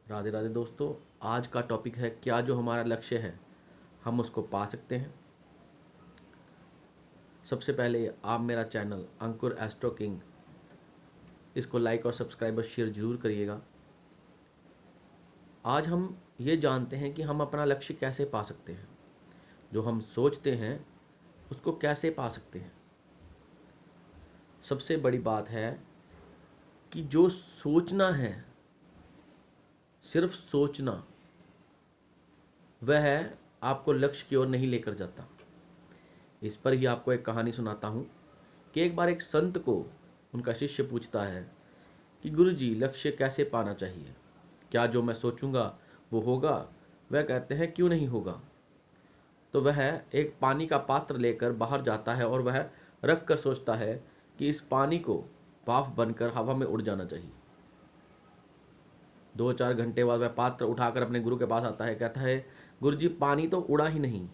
राधे राधे दोस्तों। आज का टॉपिक है क्या जो हमारा लक्ष्य है हम उसको पा सकते हैं। सबसे पहले आप मेरा चैनल अंकुर एस्ट्रो किंग इसको लाइक और सब्सक्राइब और शेयर जरूर करिएगा। आज हम ये जानते हैं कि हम अपना लक्ष्य कैसे पा सकते हैं। जो हम सोचते हैं उसको कैसे पा सकते हैं। सबसे बड़ी बात है कि जो सोचना है, सिर्फ सोचना, वह आपको लक्ष्य की ओर नहीं लेकर जाता। इस पर ही आपको एक कहानी सुनाता हूँ कि एक बार एक संत को उनका शिष्य पूछता है कि गुरुजी लक्ष्य कैसे पाना चाहिए, क्या जो मैं सोचूंगा वो होगा। वह कहते हैं क्यों नहीं होगा। तो वह एक पानी का पात्र लेकर बाहर जाता है और वह रख कर सोचता है कि इस पानी को भाप बनकर हवा में उड़ जाना चाहिए। 2-4 घंटे बाद वह पात्र उठाकर अपने गुरु के पास आता है, कहता है गुरुजी पानी तो उड़ा ही नहीं,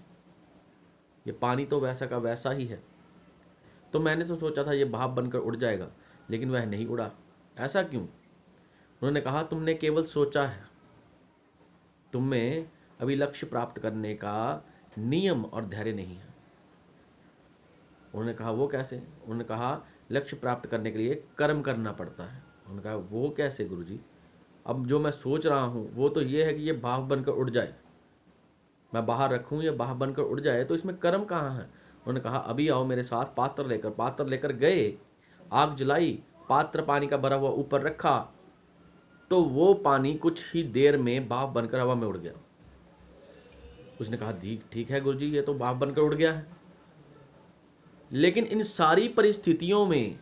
ये पानी तो वैसा का वैसा ही है। तो मैंने तो सोचा था ये भाप बनकर उड़ जाएगा, लेकिन वह नहीं उड़ा, ऐसा क्यों। उन्होंने कहा तुमने केवल सोचा है, तुम में अभी लक्ष्य प्राप्त करने का नियम और धैर्य नहीं है। उन्होंने कहा वो कैसे। उन्होंने कहा लक्ष्य प्राप्त करने के लिए कर्म करना पड़ता है। उन्होंने कहा वो कैसे गुरुजी। अब जो मैं सोच रहा हूँ वो तो ये है कि ये भाप बनकर उड़ जाए, मैं बाहर रखूँ ये भाप बनकर उड़ जाए, तो इसमें कर्म कहाँ है। उन्होंने कहा अभी आओ मेरे साथ। पात्र लेकर गए, आग जलाई, पात्र पानी का भरा हुआ ऊपर रखा, तो वो पानी कुछ ही देर में भाप बनकर हवा में उड़ गया। उसने कहा ठीक है गुरुजी, ये तो भाप बनकर उड़ गया है, लेकिन इन सारी परिस्थितियों में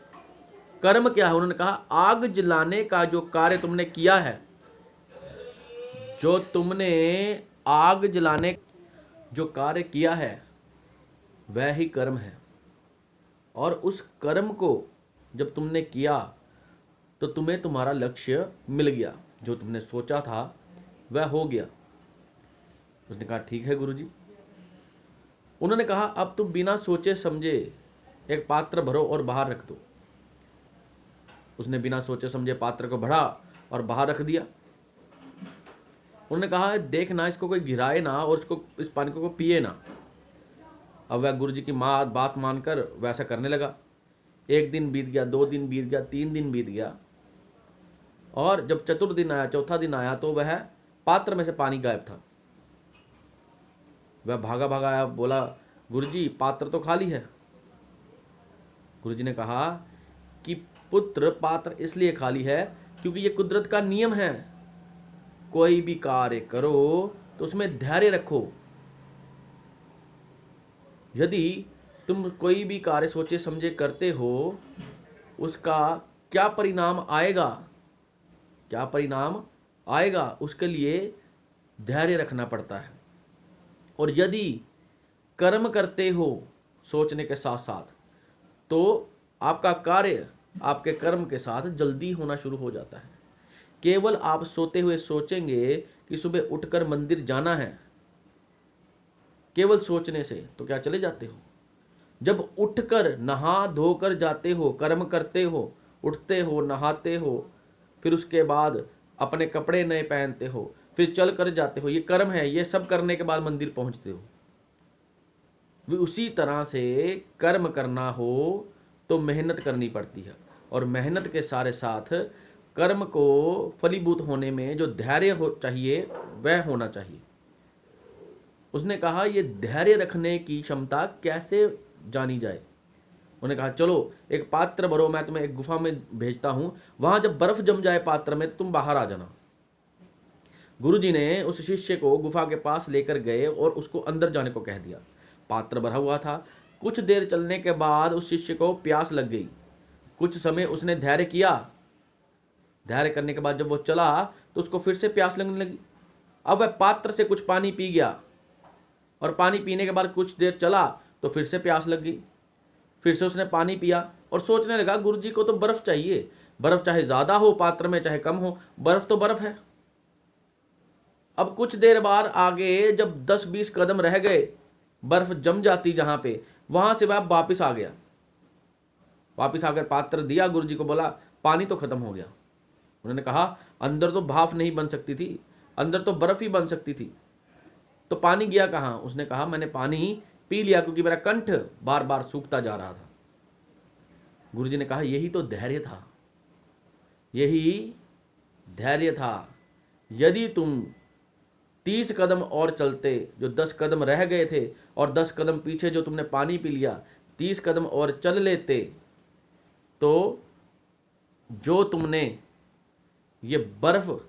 कर्म क्या है। उन्होंने कहा आग जलाने का जो कार्य तुमने किया है, जो तुमने आग जलाने जो कार्य किया है वह ही कर्म है। और उस कर्म को जब तुमने किया तो तुम्हें तुम्हारा लक्ष्य मिल गया, जो तुमने सोचा था वह हो गया। उसने कहा ठीक है गुरुजी। उन्होंने कहा अब तुम बिना सोचे समझे एक पात्र भरो और बाहर रख दो। उसने बिना सोचे समझे पात्र को भरा और बाहर रख दिया। उन्होंने कहा देखना इसको कोई गिराए ना और इसको इस पानी को कोई पिए ना। अब वह गुरुजी की बात मानकर वैसा करने लगा। 1 दिन बीत गया, 2 दिन बीत गया, 3 दिन बीत गया, और जब चतुर्थ दिन आया, चौथा दिन आया, तो वह पात्र में से पानी गायब था। वह भागा भागा आया, बोला गुरुजी पात्र तो खाली है। गुरुजी ने कहा कि पुत्र पात्र इसलिए खाली है क्योंकि ये कुदरत का नियम है, कोई भी कार्य करो तो उसमें धैर्य रखो। यदि तुम कोई भी कार्य सोचे समझे करते हो, उसका क्या परिणाम आएगा, उसके लिए धैर्य रखना पड़ता है। और यदि कर्म करते हो सोचने के साथ साथ, तो आपका कार्य आपके कर्म के साथ जल्दी होना शुरू हो जाता है। केवल आप सोते हुए सोचेंगे कि सुबह उठकर मंदिर जाना है, केवल सोचने से तो क्या चले जाते हो। जब उठकर नहा धोकर जाते हो, कर्म करते हो, उठते हो, नहाते हो, फिर उसके बाद अपने कपड़े नए पहनते हो, फिर चल कर जाते हो, ये कर्म है। ये सब करने के बाद मंदिर पहुंचते हो। उसी तरह से कर्म करना हो तो मेहनत करनी पड़ती है, और मेहनत के सारे साथ कर्म को फलीभूत होने में जो धैर्य हो चाहिए वह होना चाहिए। उसने कहा ये धैर्य रखने की क्षमता कैसे जानी जाए। उन्होंने कहा चलो एक पात्र भरो, मैं तुम्हें एक गुफा में भेजता हूं, वहां जब बर्फ जम जाए पात्र में तुम बाहर आ जाना। गुरुजी ने उस शिष्य को गुफा के पास लेकर गए और उसको अंदर जाने को कह दिया। पात्र भरा हुआ था। कुछ देर चलने के बाद उस शिष्य को प्यास लग गई। कुछ समय उसने धैर्य किया। धैर्य करने के बाद जब वो चला तो उसको फिर से प्यास लगने लगी। अब वह पात्र से कुछ पानी पी गया, और पानी पीने के बाद कुछ देर चला तो फिर से प्यास लग गई। फिर से उसने पानी पिया और सोचने लगा गुरुजी को तो बर्फ चाहिए, बर्फ चाहे ज्यादा हो पात्र में चाहे कम हो, बर्फ तो बर्फ है। अब कुछ देर बाद आगे जब 10-20 कदम रह गए, बर्फ जम जाती जहां पे, वहां से वह वापिस आ गया। वापिस आकर पात्र दिया गुरुजी को, बोला पानी तो खत्म हो गया। उन्होंने कहा अंदर तो भाप नहीं बन सकती थी, अंदर तो बर्फ ही बन सकती थी, तो पानी गया कहाँ? उसने कहा मैंने पानी पी लिया क्योंकि मेरा कंठ बार बार सूखता जा रहा था। गुरुजी ने कहा यही तो धैर्य था, यही धैर्य था। यदि तुम 30 कदम और चलते, जो 10 कदम रह गए थे, और 10 कदम पीछे जो तुमने पानी पी लिया, 30 कदम और चल लेते, तो जो तुमने ये बर्फ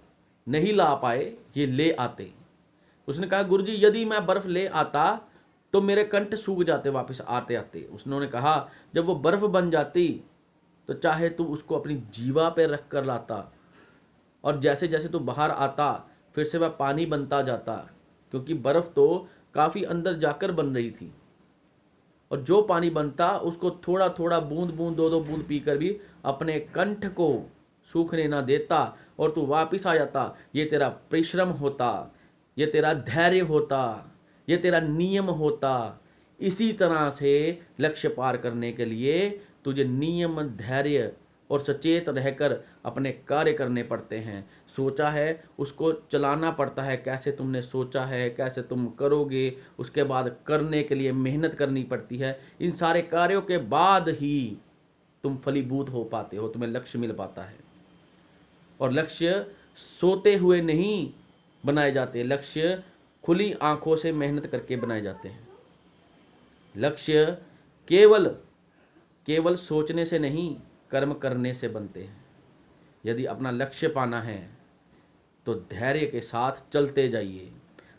नहीं ला पाए, ये ले आते। उसने कहा गुरुजी यदि मैं बर्फ ले आता तो मेरे कंठ सूख जाते वापस आते आते। उसने कहा जब वो बर्फ बन जाती तो चाहे तू उसको अपनी जीवा पे रख कर लाता, और जैसे जैसे तू बाहर आता फिर से वह पानी बनता जाता, क्योंकि बर्फ तो काफ़ी अंदर जाकर बन रही थी। और जो पानी बनता उसको थोड़ा थोड़ा बूंद बूंद 2-2 बूंद पीकर भी अपने कंठ को सूखने ना देता, और तू वापिस आ जाता। ये तेरा परिश्रम होता, ये तेरा धैर्य होता, ये तेरा नियम होता। इसी तरह से लक्ष्य पार करने के लिए तुझे नियम, धैर्य और सचेत रहकर अपने कार्य करने पड़ते हैं। सोचा है उसको चलाना पड़ता है, कैसे तुमने सोचा है कैसे तुम करोगे, उसके बाद करने के लिए मेहनत करनी पड़ती है। इन सारे कार्यों के बाद ही तुम फलीभूत हो पाते हो, तुम्हें लक्ष्य मिल पाता है। और लक्ष्य सोते हुए नहीं बनाए जाते, लक्ष्य खुली आंखों से मेहनत करके बनाए जाते हैं। लक्ष्य केवल सोचने से नहीं, कर्म करने से बनते हैं। यदि अपना लक्ष्य पाना है तो धैर्य के साथ चलते जाइए,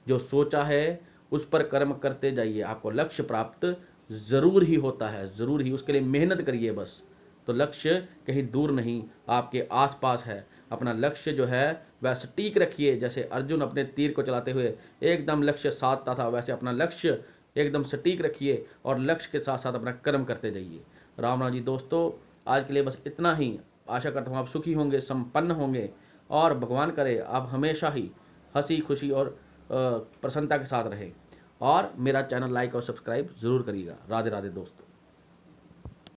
जो सोचा है उस पर कर्म करते जाइए, आपको लक्ष्य प्राप्त ज़रूर ही होता है, ज़रूर ही। उसके लिए मेहनत करिए बस। तो लक्ष्य कहीं दूर नहीं, आपके आसपास है। अपना लक्ष्य जो है वह सटीक रखिए, जैसे अर्जुन अपने तीर को चलाते हुए एकदम लक्ष्य साधता था, वैसे अपना लक्ष्य एकदम सटीक रखिए और लक्ष्य के साथ साथ अपना कर्म करते जाइए। राम राम जी दोस्तों, आज के लिए बस इतना ही। आशा करता हूँ आप सुखी होंगे, संपन्न होंगे, और भगवान करे आप हमेशा ही हंसी खुशी और प्रसन्नता के साथ रहें। और मेरा चैनल लाइक और सब्सक्राइब ज़रूर करिएगा। राधे राधे दोस्तों।